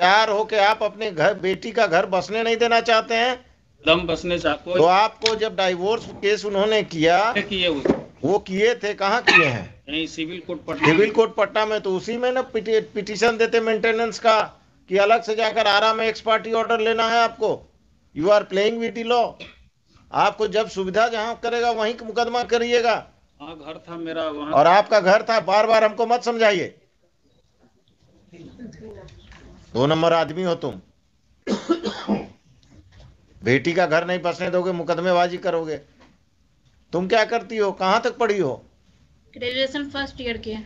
तैयार हो के आप अपने घर बेटी का घर बसने नहीं देना चाहते हैं? दम बसने चाहते तो आपको जब डाइवोर्स केस उन्होंने किया, किए वो किए थे, कहाँ किए हैं? नहीं, civil court Patna. Civil court Patna में। तो उसी में ना पिटीशन देते मेंटेनेंस का, कि अलग से जाकर आरा में एक्स पार्टी ऑर्डर लेना है आपको। You are playing with the law. आपको जब सुविधा जहां करेगा वहीं मुकदमा करिएगा। हाँ, घर था मेरा वहाँ। और आपका घर था, बार बार हमको मत समझाइए। 2 नंबर आदमी हो तुम। बेटी का घर नहीं बसने दोगे, मुकदमेबाजी करोगे। तुम क्या करती हो, कहां तक पढ़ी हो? ग्रेजुएशन फर्स्ट ईयर की है।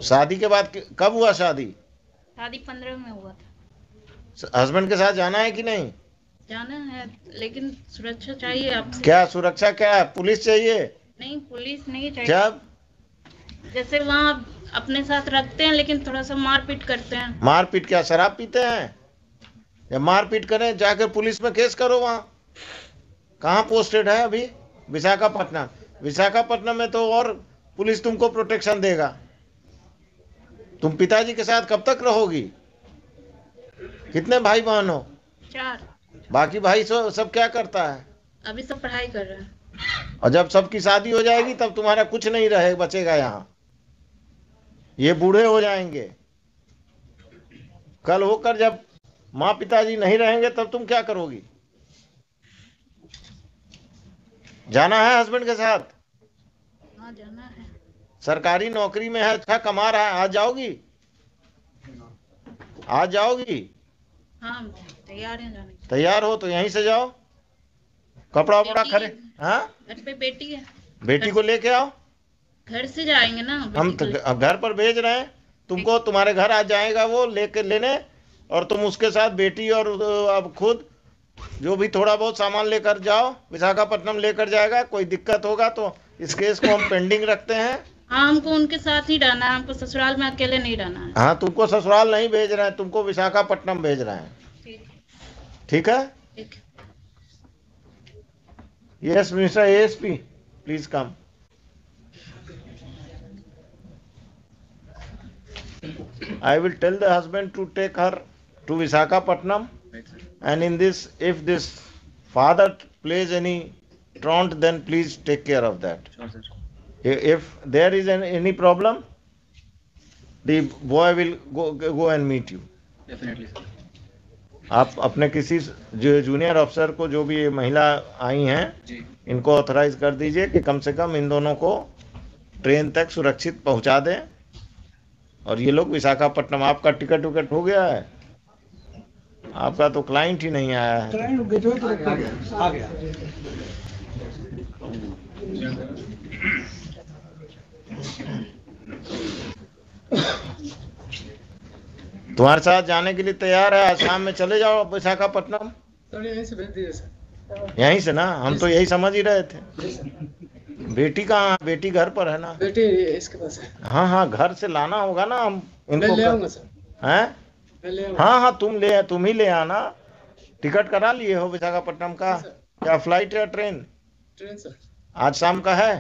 शादी के बाद कब हुआ शादी? शादी 15 में हुआ था। हस्बैंड के साथ जाना है कि नहीं? जाना है, लेकिन सुरक्षा चाहिए आपसे। क्या सुरक्षा, क्या है? पुलिस चाहिए? नहीं, पुलिस नहीं चाहिए। जब जैसे वहाँ अपने साथ रखते हैं, लेकिन थोड़ा सा मारपीट करते हैं। मारपीट क्या, शराब पीते हैं? या मारपीट करें, जाकर पुलिस में केस करो। वहां कहाँ पोस्टेड है अभी? विशाखापट्टनम। विशाखापट्टनम में तो और पुलिस तुमको प्रोटेक्शन देगा। तुम पिताजी के साथ कब तक रहोगी? कितने भाई बहन हो? 4। बाकी भाई सब क्या करता है? अभी सब पढ़ाई कर रहे हैं। और जब सबकी शादी हो जाएगी तब तुम्हारा कुछ नहीं रहे बचेगा यहाँ। ये बूढ़े हो जाएंगे। कल होकर जब माँ पिताजी नहीं रहेंगे तब तुम क्या करोगी? जाना है हस्बैंड के साथ? हाँ, जाना है। सरकारी नौकरी में है, अच्छा कमा रहा है, आज जाओगी? आज जाओगी? हाँ, तैयार हैं जाने के। तैयार हो तो यहीं से जाओ, कपड़ा वपड़ा खरे। हाँ, घर पे बेटी है। बेटी को लेके आओ। घर से जाएंगे ना। हम तो घर पर भेज रहे हैं तुमको, तुम्हारे घर आ जाएगा वो लेके लेने, और तुम उसके साथ बेटी और अब खुद जो भी थोड़ा बहुत सामान लेकर जाओ। विशाखापट्टनम लेकर जाएगा, कोई दिक्कत होगा तो इस केस को हम पेंडिंग रखते हैं। हाँ, हमको उनके साथ ही रहना है, हमको ससुराल में अकेले नहीं रहना है। हाँ, तुमको ससुराल नहीं भेज रहे हैं, तुमको विशाखापट्टनम भेज रहे हैं। ठीक है? ठीक। Yes mister ASP, please come. I will tell the husband to take her to Visakhapatnam, and in this, if this father plays any truant, then please take care of that. Sure, sir. If there is any problem, the boy will go and meet you. Definitely, sir. आप अपने किसी junior अफसर को, जो भी ये महिला आई हैं, जी। इनको ऑथराइज कर दीजिए कि कम से कम इन दोनों को ट्रेन तक सुरक्षित पहुंचा दें। और ये लोग विशाखापट्टनम, आपका टिकट विकट हो गया है? आपका तो क्लाइंट ही नहीं आया है। आ गया। तुम्हारे साथ जाने के लिए तैयार है, आज शाम में चले जाओ विशाखापट्टनम। यहीं से भेज दीजिए सर। यहीं से ना, हम तो यही समझ ही रहे थे। बेटी कहाँ? बेटी घर पर है ना? बेटी इसके पास है। हाँ हाँ, घर से लाना होगा ना, हम मैं इनको ले आऊंगा सर। हैं? मैं ले आऊंगा। हाँ हाँ, तुम ही ले आना। टिकट करा लिए हो विशाखापट्टनम का? क्या फ्लाइट या ट्रेन? Train sir. आज शाम का है?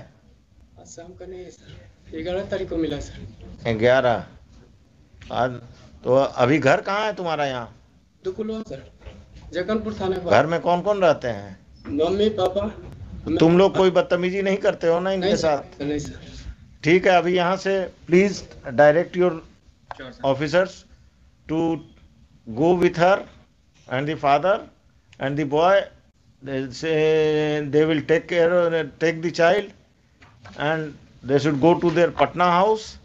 आज शाम का नहीं है सर, 11 तारीख को मिला सर। 11 आज? तो अभी घर कहाँ है तुम्हारा? यहाँ दुकुलवा सर, जगनपुर थाने पर। घर में कौन कौन रहते हैं? Mummy papa. तुम लोग कोई बदतमीजी नहीं करते हो ना इनके साथ? नहीं सर। ठीक है, अभी यहाँ से please direct your Sure, sir. Officers to go with her and the father and the boy. They say they will take the child, and they should go to their Patna house,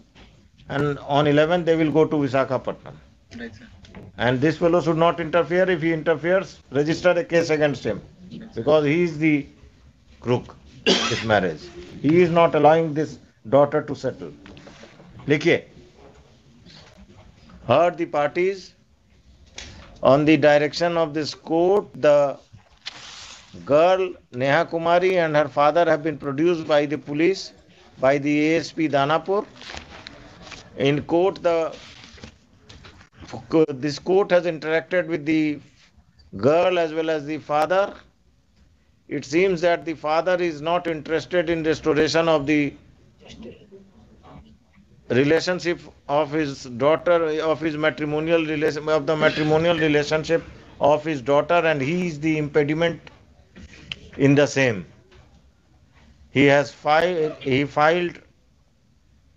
and on 11th they will go to Visakhapatnam. Right, sir. And this fellow should not interfere. If he interferes, register a case against him, because he is the crook this marriage. He is not allowing this daughter to settle. लिखिए, heard the parties. On the direction of this court, the girl Neha Kumari and her father have been produced by the police, by the ASP Danapur. In court, this court has interacted with the girl as well as the father. It seems that the father is not interested in restoration of the relationship of his daughter, of his matrimonial relation, of the matrimonial relationship of his daughter, and he is the impediment in the same. He filed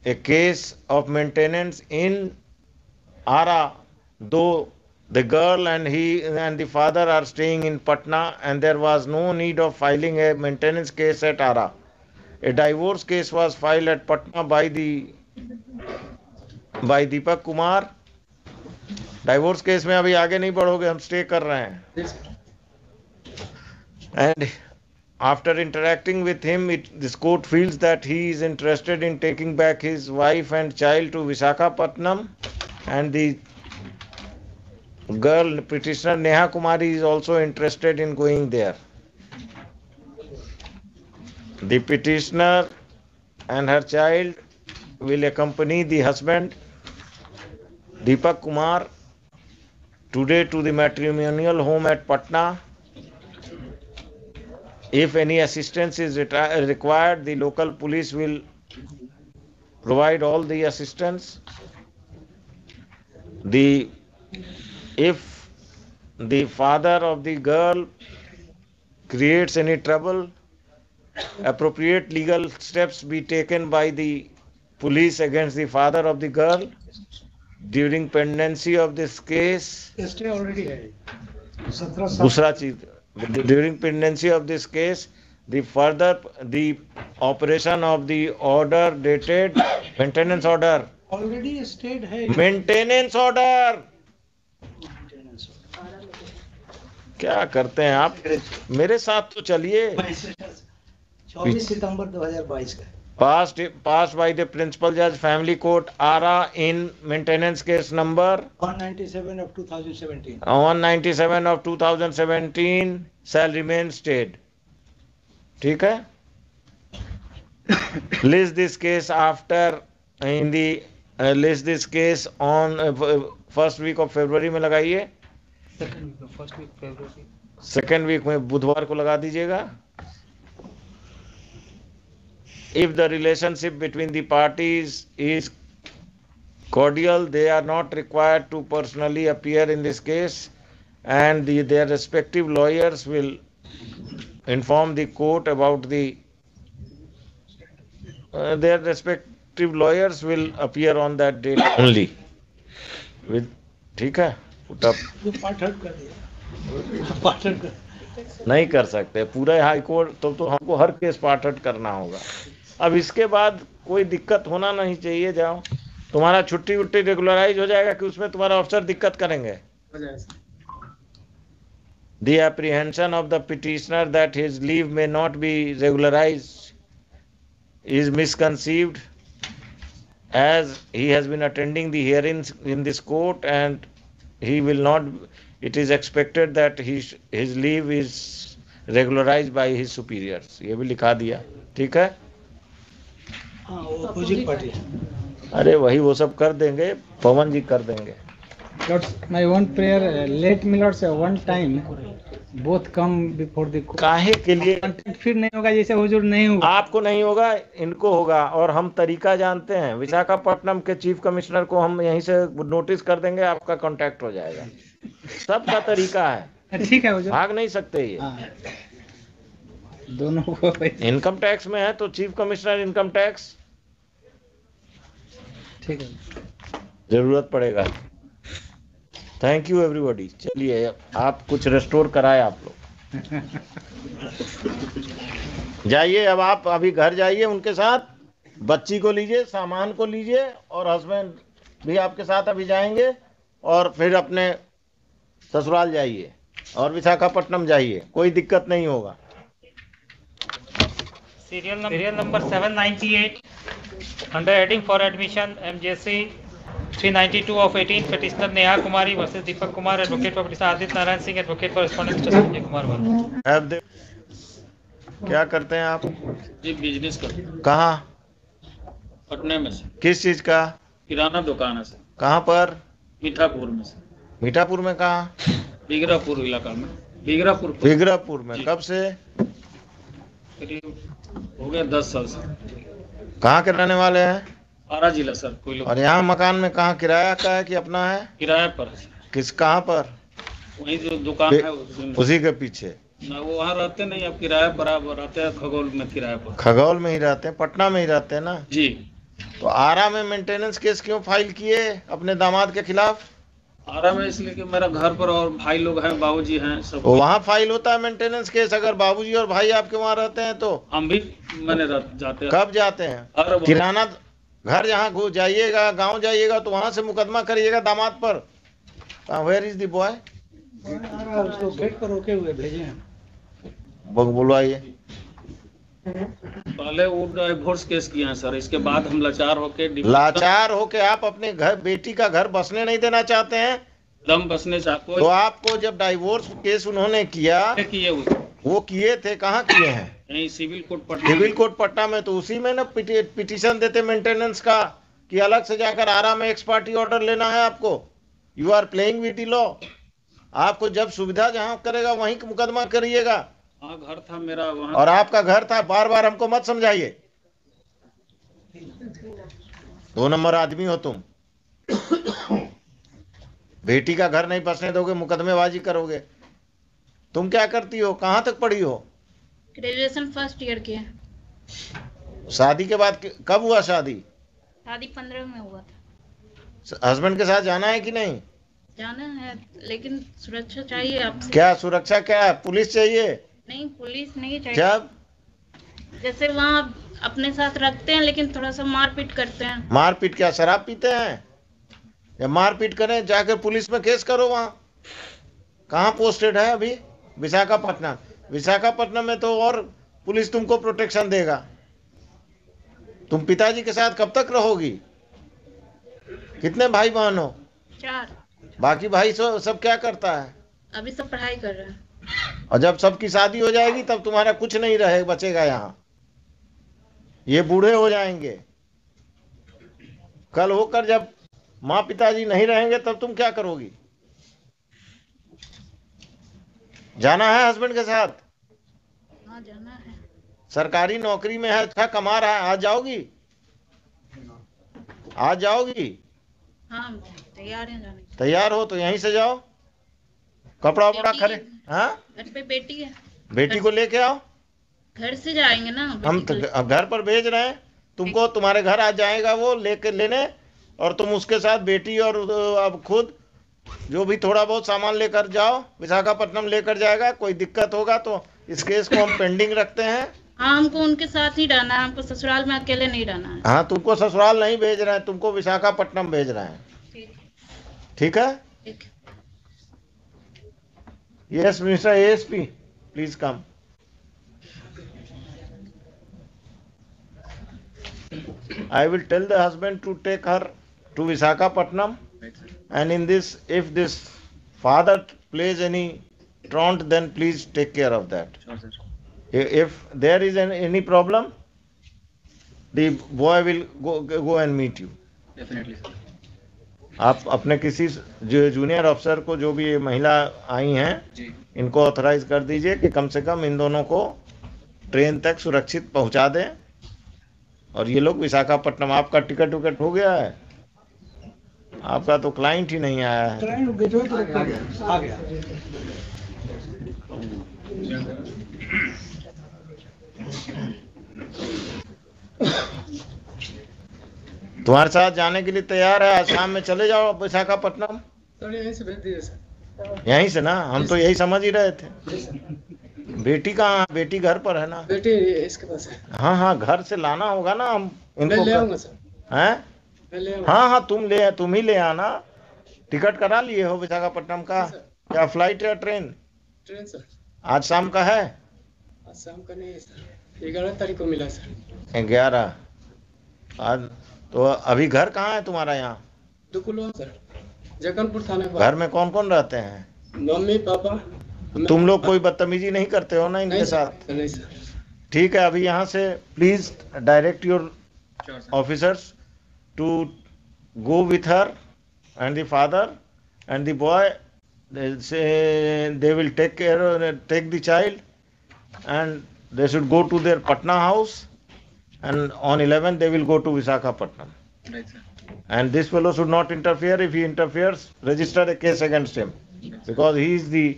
a case of maintenance in Ara, though the girl and he and the father are staying in Patna, and there was no need of filing a maintenance case at Ara. A divorce case was filed at Patna by Deepak Kumar. Divorce case में अभी आगे नहीं बढ़ोगे, हम stay कर रहे हैं. And after interacting with him, this court feels that he is interested in taking back his wife and child to Visakhapatnam, and the girl petitioner Neha Kumari is also interested in going there. The petitioner and her child will accompany the husband Deepak Kumar today to the matrimonial home at Patna. If any assistance is required, the local police will provide all the assistance. If the father of the girl creates any trouble, appropriate legal steps be taken by the police against the father of the girl. During pendency of this case, stay already है 17 साल. दूसरा चीज, during pendency of this case, the operation of the order dated maintenance order. Already stayed है. Maintenance order क्या करते हैं आप? मेरे साथ तो चलिए. 24 सितंबर 2022 का. Passed by the Principal Judge Family Court Ara in maintenance case number 197 of 2017 shall remain stayed. ठीक है? List this case on first week of February में लगाइए. Second week में बुधवार को लगा दीजिएगा. If the relationship between the parties is cordial, they are not required to personally appear in this case, and their respective lawyers will inform the court about their respective lawyers will appear on that date only. ठीक है? Put up. नहीं कर सकते पूरा high court, तो हमको हर case part करना होगा. अब इसके बाद कोई दिक्कत होना नहीं चाहिए. जाओ, तुम्हारा छुट्टी उट्टी रेगुलराइज हो जाएगा कि उसमें तुम्हारा अफसर दिक्कत करेंगे. The apprehension of the petitioner that his leave may not be regularized is misconceived, as he has been attending the hearings in this court and he will not. It is expected that his leave is regularized by his superiors. ये भी लिखा दिया. ठीक है? Opposite party. अरे वही वो सब कर देंगे, पवन जी कर देंगे. Lords, my one prayer, let me Lords one time both come before the court. काहे के लिए? फिर नहीं होगा जैसे हुजूर नहीं होगा. आपको नहीं होगा, इनको होगा. और हम तरीका जानते हैं. विशाखापट्टनम के चीफ कमिश्नर को हम यहीं से नोटिस कर देंगे, आपका कांटेक्ट हो जाएगा. सबका तरीका है. ठीक है हुजूर, भाग नहीं सकते ये. दोनों इनकम टैक्स में है तो चीफ कमिश्नर इनकम टैक्स. ठीक है, जरूरत पड़ेगा. Thank you everybody. चलिए आप कुछ रेस्टोर कराए आप लोग. जाइए अब आप अभी घर जाइए, उनके साथ बच्ची को लीजिए, सामान को लीजिए, और हस्बैंड भी आपके साथ अभी जाएंगे, और फिर अपने ससुराल जाइए और विशाखापट्टनम जाइए. कोई दिक्कत नहीं होगा. Serial number 798 under heading for admission MJC 392 of 18, petitioner Neha Kumari versus Deepak Kumar, advocate for petitioner Aditya Narayan Singh, advocate for respondent Mr. Sanjay Kumar Verma. क्या करते हैं आप? जी बिजनेस करते हैं. कहाँ? पटना में से. किस चीज का? किराना दुकान है सर. कहाँ पर? मीठापुर में से. मीठापुर में कहाँ? बिगरापुर इलाका में. बिगरापुर में. कब से? करीब हो गया 10 साल से. कहाँ के रहने वाले हैं? आरा जिला सर, कोई लोग और यहाँ मकान में कहाँ किराया का है कि अपना है? किराए पर है सर। किस कहाँ पर? वही जो दुकान है उसमें। उसी के पीछे। ना वो वहाँ रहते नहीं, अब किराए पर आप रहते हैं खगोल में किराए पर। खगौल में ही रहते हैं, पटना में ही रहते हैं ना? जी। तो आरा में मेंटेनेंस केस क्यों फाइल किए अपने दामाद के खिलाफ? आरा में इसलिए कि मेरा घर पर और भाई लोग हैं, बाबूजी हैं सब। वो वहाँ फाइल होता है मेंटेनेंस केस अगर बाबूजी और भाई आपके वहाँ रहते हैं तो? हम भी जाते हैं। कब जाते हैं? हर किराना घर जहाँ जाइएगा, गांव जाइएगा तो वहां से मुकदमा करिएगा दामाद पर। Where is the boy? उसको गेट पर रोके हुए भेजे हैं। बुलवाइए। पहले वो डिवोर्स केस किए हैं सर, इसके बाद हम लाचार होके आप अपने घर बेटी का घर बसने नहीं देना चाहते हैं? दम बसने चाहते तो आपको जब डाइवोर्स केस उन्होंने किया, किए हुए वो किए थे, कहाँ किए हैं? यही civil court Patna. Civil court Patna में। तो उसी में ना पिटीशन देते मेंटेनेंस का कि अलग से जाकर आरा में एक्स पार्टी ऑर्डर लेना है आपको। You are playing with the law. आपको जब सुविधा जहां करेगा वहीं मुकदमा करिएगा। हाँ, घर था मेरा वहाँ। और आपका घर था, बार बार हमको मत समझाइए। 2 नंबर आदमी हो तुम। बेटी का घर नहीं बसने दोगे, मुकदमेबाजी करोगे। तुम क्या करती हो? कहाँ तक पढ़ी हो? ग्रेजुएशन फर्स्ट ईयर की है। शादी के बाद कब हुआ शादी? शादी 15 में हुआ था। हस्बैंड के साथ जाना है कि नहीं? जाना है, लेकिन सुरक्षा चाहिए आपसे। क्या सुरक्षा? क्या है? पुलिस चाहिए? नहीं, पुलिस नहीं चाहिए। जब जैसे वहाँ अपने साथ रखते हैं, लेकिन थोड़ा सा मारपीट करते हैं। मारपीट? क्या शराब पीते हैं? या मारपीट करें जाकर पुलिस में केस करो। वहाँ कहाँ पोस्टेड है अभी? विशाखापट्टनम। विशाखापट्टनम में तो और पुलिस तुमको प्रोटेक्शन देगा। तुम पिताजी के साथ कब तक रहोगी? कितने भाई बहन हो? 4। बाकी भाई सब क्या करता है? अभी सब पढ़ाई कर रहे हैं। और जब सबकी शादी हो जाएगी तब तुम्हारा कुछ नहीं रहे बचेगा यहाँ। ये बूढ़े हो जाएंगे। कल होकर जब माँ पिताजी नहीं रहेंगे तब तुम क्या करोगी? जाना है हस्बैंड के साथ? हाँ, जाना है। सरकारी नौकरी में है, अच्छा कमा रहा है। आज जाओगी? आज जाओगी? हाँ, तैयार हैं जाने के। तैयार हो तो यहीं से जाओ। कपड़ा वपड़ा खरीद। हाँ, घर पे बेटी है। बेटी को लेके आओ। घर से जाएंगे ना हम बेटी को अब घर पर भेज रहे हैं तुमको। तुम्हारे घर आ जाएगा वो लेके लेने, और तुम उसके साथ बेटी और अब खुद जो भी थोड़ा बहुत सामान लेकर जाओ। विशाखापट्टनम लेकर जाएगा। कोई दिक्कत होगा तो इस केस को हम पेंडिंग रखते हैं। हाँ, हमको उनके साथ ही रहना है। हमको ससुराल में अकेले नहीं रहना है। हाँ, तुमको ससुराल नहीं भेज रहे हैं, तुमको विशाखापट्टनम भेज रहे हैं। ठीक है? ठीक है। Yes mister ASP, please come. I will tell the husband to take her to Visakhapatnam, and in this, if this father plays any truant, then please take care of that. Sure, sir. If there is any problem, the boy will go and meet you. Definitely, sir. आप अपने किसी junior अफसर को, जो भी ये महिला आई हैं, जी। इनको ऑथराइज कर दीजिए कि कम से कम इन दोनों को ट्रेन तक सुरक्षित पहुंचा दें। और ये लोग विशाखापट्टनम। आपका टिकट विकट हो गया है? आपका तो क्लाइंट ही नहीं आया है। आ गया। तुम्हारे साथ जाने के लिए तैयार है। आज शाम में चले जाओ विशाखापट्टनम। थोड़ी यहीं से भेज दीजिए सर। यहीं से ना? हम तो यही समझ ही रहे थे। जी सर। बेटी कहाँ? बेटी घर पर है ना? बेटी इसके पास है। हाँ हाँ, घर से लाना होगा ना। हम मैं इनको ले आऊंगा सर। हैं? मैं ले आऊंगा। हाँ हाँ, तुम ही ले आना। टिकट करा लिए हो विशाखापट्टनम का? क्या फ्लाइट या ट्रेन? Train sir. आज शाम का है? आज शाम का नहीं है सर, 11 तारीख को मिला सर। 11 आज। तो अभी घर कहाँ है तुम्हारा? यहाँ दुकुलवा सर, जगनपुर थाने पर। घर में कौन कौन रहते हैं? Mummy papa. तुम लोग कोई बदतमीजी नहीं करते हो ना इनके नहीं साथ? सर, नहीं सर। ठीक है, अभी यहाँ से please direct your Sure, sir. officers to go with her and the father and the boy. They say they will take the child, and they should go to their Patna house, and on 11th they will go to Visakhapatnam. Right, sir. And this fellow should not interfere. If he interferes, register a case against him, because he is the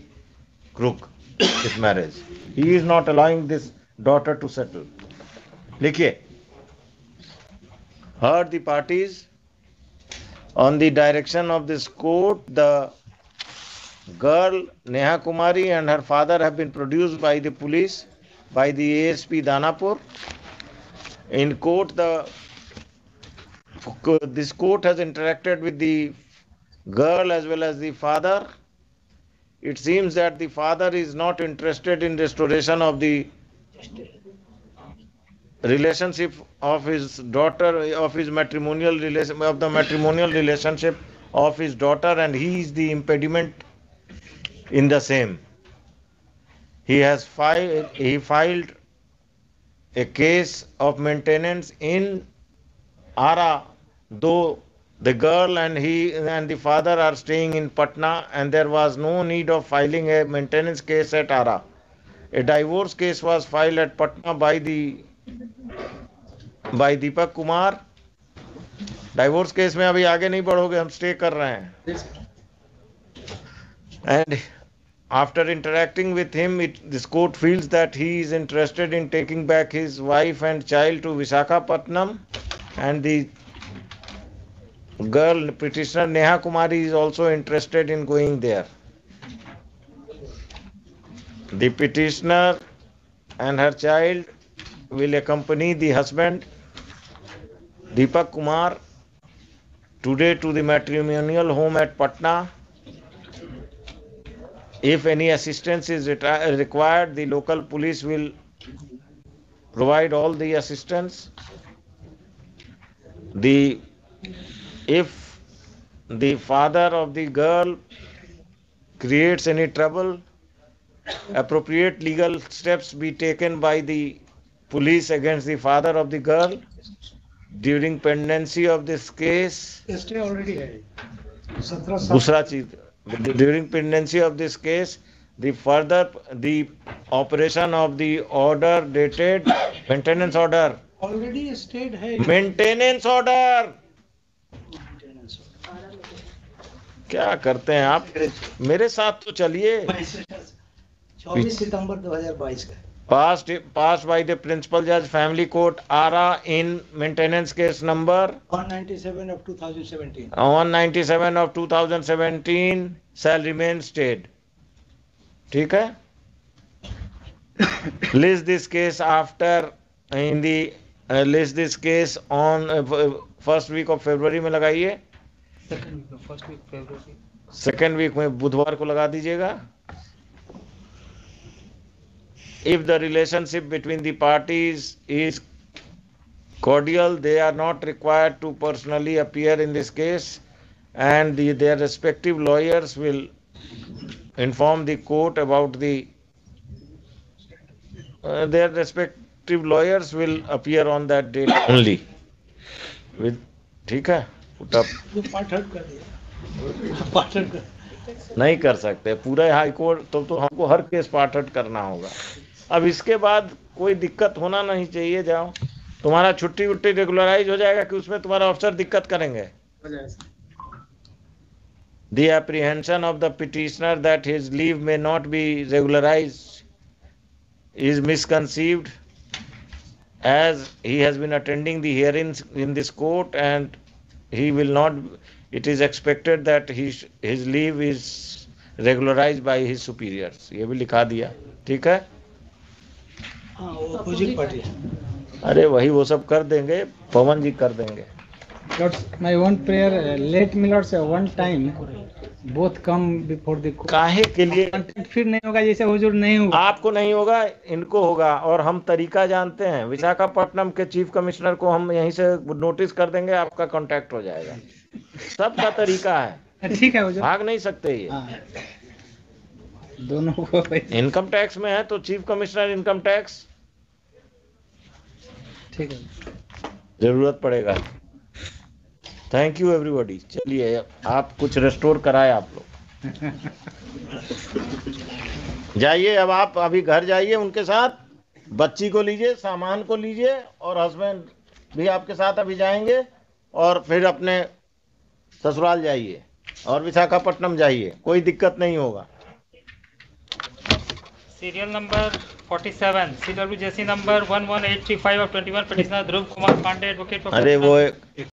crook this marriage. He is not allowing this daughter to settle. लिखिए, heard the parties on the direction of this court, the girl Neha Kumari and her father have been produced by the police, by the ASP Danapur. In court, this court has interacted with the girl as well as the father. It seems that the father is not interested in restoration of the relationship of his daughter, of his matrimonial relation, of the matrimonial relationship of his daughter, and he is the impediment in the same. He filed a case of maintenance in Ara, though the girl and the father are staying in Patna, and there was no need of filing a maintenance case at Ara. A divorce case was filed at Patna by Deepak Kumar. Divorce case में अभी आगे नहीं बढ़ोगे, हम stay कर रहे हैं. And after interacting with him, this court feels that he is interested in taking back his wife and child to Visakhapatnam, and the girl petitioner Neha Kumari is also interested in going there. The petitioner and her child will accompany the husband Deepak Kumar today to the matrimonial home at Patna. If any assistance is required, the local police will provide all the assistance. If the father of the girl creates any trouble, appropriate legal steps be taken by the police against the father of the girl. During pendency of this case, stay already है 17 दूसरा चीज, during pendency of this case, the operation of the order dated maintenance order, already stayed है maintenance order. क्या करते हैं आप? मेरे साथ तो चलिए. 24 सितंबर 2022 का Passed by the Principal Judge, Family Court, Ara, in maintenance case number 197 of 2017 197 of 2017 shall remain stayed. ठीक है? List this case list this case on first week of February में लगाइए. Second week में बुधवार को लगा दीजिएगा. If the relationship between the parties is cordial, they are not required to personally appear in this case, and their respective lawyers will inform the court about their respective lawyers will appear on that date only. ठीक है? Put up. Part हट कर दिया part हट कर नहीं कर सकते पूरा हाई कोर्ट, तो हमको हर केस पार्ट हट करना होगा. अब इसके बाद कोई दिक्कत होना नहीं चाहिए. जाओ, तुम्हारा छुट्टी उट्टी रेगुलराइज हो जाएगा कि उसमें तुम्हारा अफसर दिक्कत करेंगे. The apprehension of the petitioner that his leave may not be regularized is misconceived, as he has been attending the hearings in this court, and he will not. It is expected that his leave is regularized by his superiors. ये भी लिखा दिया. ठीक है? हाँ वो opposing party है. अरे वही वो सब कर देंगे, पवन जी कर देंगे. My one prayer, let me Lord say one time both come before the court. काहे के लिए? फिर नहीं होगा जैसे हुजूर नहीं होगा. आपको नहीं होगा, इनको होगा. और हम तरीका जानते हैं. विशाखापट्टनम के चीफ कमिश्नर को हम यहीं से नोटिस कर देंगे, आपका कांटेक्ट हो जाएगा. सबका तरीका है. ठीक है हुजूर. भाग नहीं सकते ये. दोनों को इनकम टैक्स में है तो चीफ कमिश्नर इनकम टैक्स. ठीक है, जरूरत पड़ेगा. Thank you everybody. चलिए, आप कुछ रेस्टोर कराए आप लोग. जाइए, अब आप अभी घर जाइए, उनके साथ बच्ची को लीजिए, सामान को लीजिए, और हस्बैंड भी आपके साथ अभी जाएंगे, और फिर अपने ससुराल जाइए और विशाखापट्टनम जाइए, कोई दिक्कत नहीं होगा। Serial number 47, CWJC number 11835 of 21, petitioner Dhruv Kumar Pandey, advocate for अरे वो